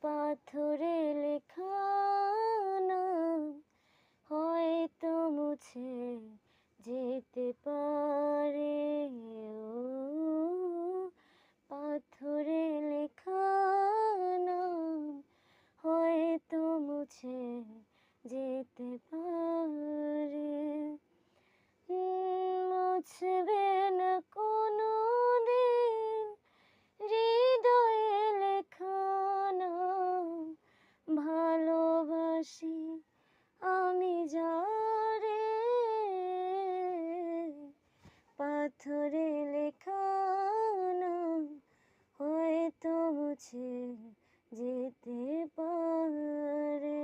পাথরে লেখা নাম হয়তো মুছে যেতে পারে। ও পাথরে লেখা নাম হয়তো মুছে যেতে পারে। মুছবে না কোনো দিন হৃদয়ে লেখা নাম। ভালোবাসি আমি যারে, পাথরে লেখা নাম হয়তো মুছে যেতে পারে।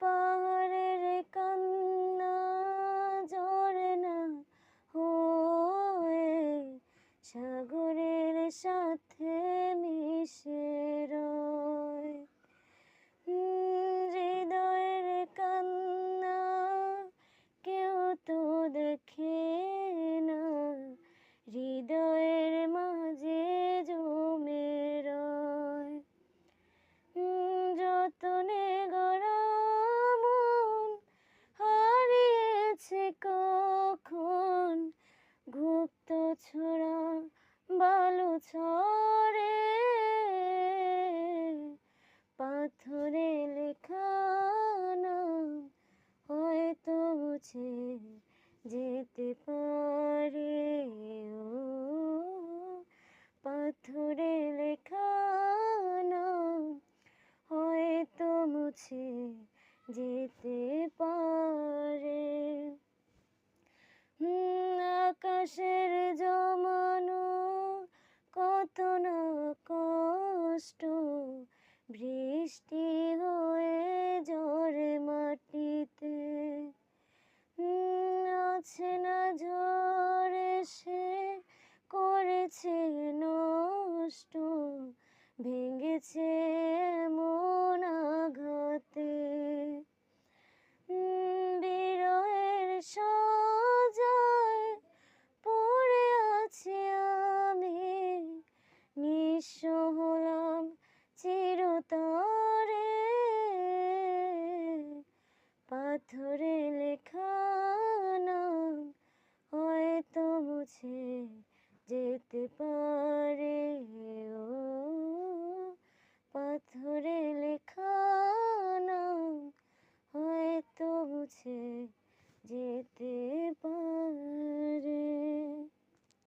পাহাড়ের কান্না ঝরে না হয়ে সাগরের সাথে মিশে রয়। হৃদয়ের কান্না কেউ তো দেখে না, হৃদয়ের মাঝে জমে রয়। যতনে গড়া মন হারিয়েছে কখন গুপ্ত ছোড়া বালু ছড়ে। পাথরে লেখা নাম হয়তো মুছে যেতে পারে। ও পাথরে লেখা নাম হয়তো মুছে যেতে পারে। আকাশের জমানো কত না কষ্ট বৃষ্টি হয়ে ঝরে মাটিতে। আছে না ঝড়ে সে করেছে নষ্ট, ভেঙেছে এমন আঘাতে। বিরহের সাজায় পড়ে আছি আমি, নিঃস্ব হলাম চিরতরে। পাথরে লেখা নাম হয়তো মুছে যেতে পারে। ও পাথরে লেখা নাম হয়তো মুছে যেতে পারে।